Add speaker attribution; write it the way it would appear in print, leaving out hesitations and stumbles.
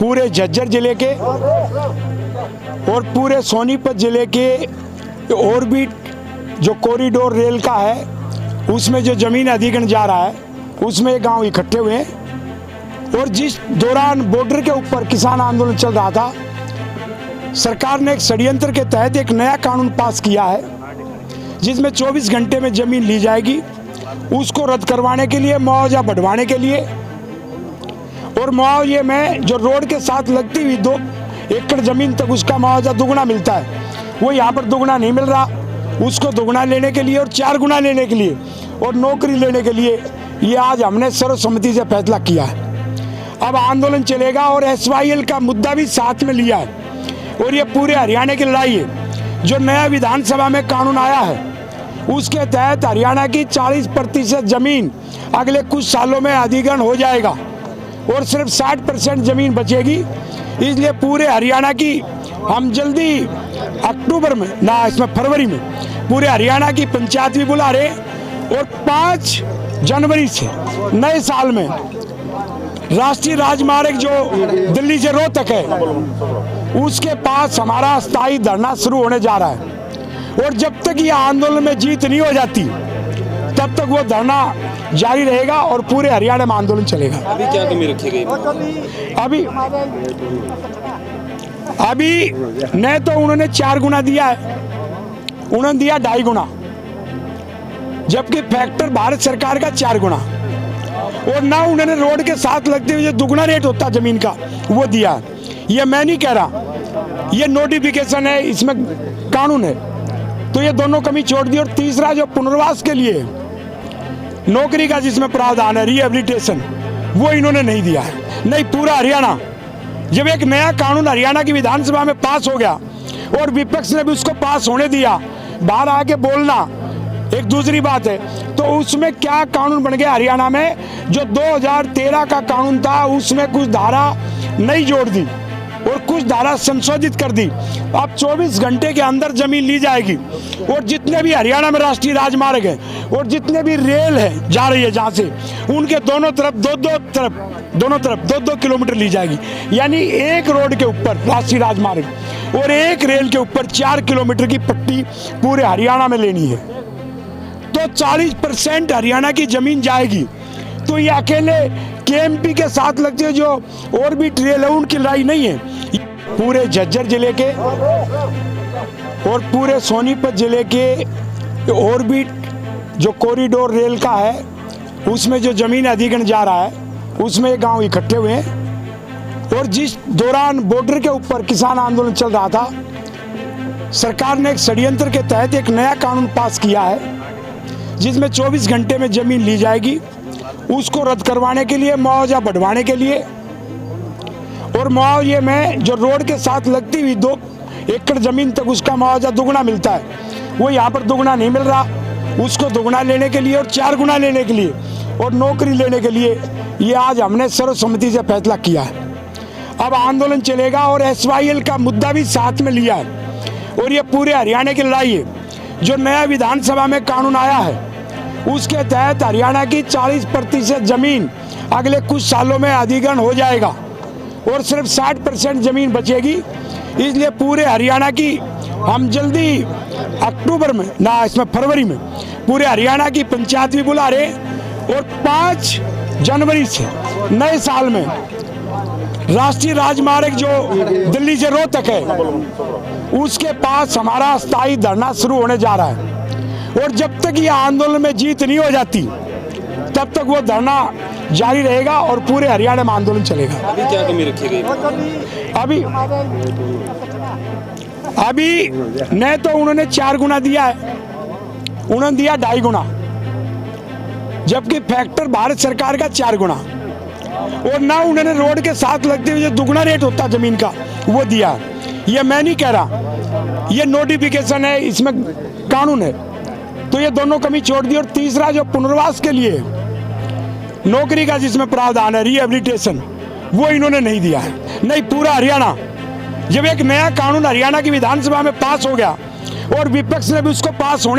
Speaker 1: पूरे झज्जर जिले के और पूरे सोनीपत जिले के ऑर्बिट जो कॉरिडोर रेल का है उसमें जो जमीन अधिग्रहण जा रहा है उसमें गांव इकट्ठे हुए हैं। और जिस दौरान बॉर्डर के ऊपर किसान आंदोलन चल रहा था, सरकार ने एक षड्यंत्र के तहत एक नया कानून पास किया है जिसमें 24 घंटे में जमीन ली जाएगी, उसको रद्द करवाने के लिए, मुआवजा बढ़वाने के लिए। और मुआवजे में जो रोड के साथ लगती हुई 2 एकड़ जमीन तक उसका मुआवजा दुगना मिलता है, वो यहाँ पर दुगना नहीं मिल रहा। उसको दुगना लेने के लिए और 4 गुना लेने के लिए और नौकरी लेने के लिए ये आज हमने सर्वसम्मति से फैसला किया है। अब आंदोलन चलेगा और SYL का मुद्दा भी साथ में लिया है। और ये पूरे हरियाणा की लड़ाई है। जो नया विधानसभा में कानून आया है उसके तहत हरियाणा की 40% जमीन अगले कुछ सालों में अधिग्रहण हो जाएगा और सिर्फ 60% जमीन बचेगी। इसलिए पूरे हरियाणा की हम जल्दी अक्टूबर में ना इसमें फरवरी में पूरे हरियाणा की पंचायत भी बुला रहे और 5 जनवरी से नए साल में राष्ट्रीय राजमार्ग जो दिल्ली से रोहतक है उसके पास हमारा स्थायी धरना शुरू होने जा रहा है। और जब तक ये आंदोलन में जीत नहीं हो जाती तब तक वो धरना जारी रहेगा और पूरे हरियाणा में आंदोलन चलेगा।
Speaker 2: अभी क्या कमी रखी गई?
Speaker 1: अभी न तो उन्होंने 4 गुना दिया है, उन्होंने दिया 2.5 गुना, जबकि फैक्टर भारत सरकार का 4 गुना। और ना उन्होंने रोड के साथ लगते हुए जो दुगना रेट होता जमीन का वो दिया। ये मैं नहीं कह रहा, ये नोटिफिकेशन है, इसमें कानून है। तो ये दोनों कमी छोड़ दी। और तीसरा जो पुनर्वास के लिए नौकरी का जिसमें प्रावधान है, रिहेबिलिटेशन, वो इन्होंने नहीं दिया है। नहीं, पूरा हरियाणा, जब एक नया कानून हरियाणा की विधानसभा में पास हो गया और विपक्ष ने भी उसको पास होने दिया, बाहर आके बोलना एक दूसरी बात है, तो उसमें क्या कानून बन गया हरियाणा में, जो 2013 का कानून था उसमें कुछ धारा नहीं जोड़ दी और कुछ धारा संशोधित कर दी। अब 24 घंटे के अंदर जमीन ली जाएगी और जितने भी हरियाणा में राष्ट्रीय राजमार्ग है और जितने भी रेल है जा रही है जहाँ से, उनके दोनों तरफ 2 किलोमीटर ली जाएगी। यानी एक रोड के ऊपर राष्ट्रीय राजमार्ग और एक रेल के ऊपर 4 किलोमीटर की पट्टी पूरे हरियाणा में लेनी है। तो 40% हरियाणा की जमीन जाएगी। तो ये अकेले KMP के साथ लगते हैं जो ऑर्बिट रेल है उनकी लड़ाई नहीं है। पूरे झज्जर जिले के और पूरे सोनीपत जिले के ऑर्बिट जो कॉरिडोर रेल का है उसमें जो जमीन अधिग्रहण जा रहा है उसमें गांव इकट्ठे हुए हैं। और जिस दौरान बॉर्डर के ऊपर किसान आंदोलन चल रहा था, सरकार ने एक षड्यंत्र के तहत एक नया कानून पास किया है जिसमें 24 घंटे में जमीन ली जाएगी, उसको रद्द करवाने के लिए, मुआवजा बढ़वाने के लिए। और मुआवजे में जो रोड के साथ लगती हुई 2 एकड़ जमीन तक उसका मुआवजा दुगना मिलता है, वो यहाँ पर दुगना नहीं मिल रहा। उसको दुगना लेने के लिए और 4 गुना लेने के लिए और नौकरी लेने के लिए ये आज हमने सर्वसम्मति से फैसला किया है। अब आंदोलन चलेगा और SYL का मुद्दा भी साथ में लिया है। और ये पूरे हरियाणा की लड़ाई है। जो नया विधानसभा में कानून आया है उसके तहत हरियाणा की 40% जमीन अगले कुछ सालों में अधिग्रहण हो जाएगा और सिर्फ 60% जमीन बचेगी। इसलिए पूरे हरियाणा की हम जल्दी अक्टूबर में ना इसमें फरवरी में पूरे हरियाणा की पंचायत भी बुला रहे और 5 जनवरी से नए साल में राष्ट्रीय राजमार्ग जो दिल्ली से रोहतक है उसके पास हमारा स्थायी धरना शुरू होने जा रहा है। और जब तक ये आंदोलन में जीत नहीं हो जाती तब तक वो धरना जारी रहेगा और पूरे हरियाणा में आंदोलन चलेगा।
Speaker 2: अभी क्या कमी रखी गई?
Speaker 1: अभी न तो उन्होंने 4 गुना दिया है, उन्होंने दिया 2.5 गुना, जबकि फैक्टर भारत सरकार का 4 गुना। और ना उन्होंने रोड के साथ लगते हुए जो दुगना रेट होता जमीन का वो दिया। ये मैं नहीं कह रहा, ये नोटिफिकेशन है, इसमें कानून है। तो ये दोनों कमी छोड़ दी। और तीसरा जो पुनर्वास के लिए नौकरी का जिसमें प्रावधान है, रिहेबिलिटेशन, वो इन्होंने नहीं दिया है। नहीं, पूरा हरियाणा, जब एक नया कानून हरियाणा की विधानसभा में पास हो गया और विपक्ष ने भी उसको पास होने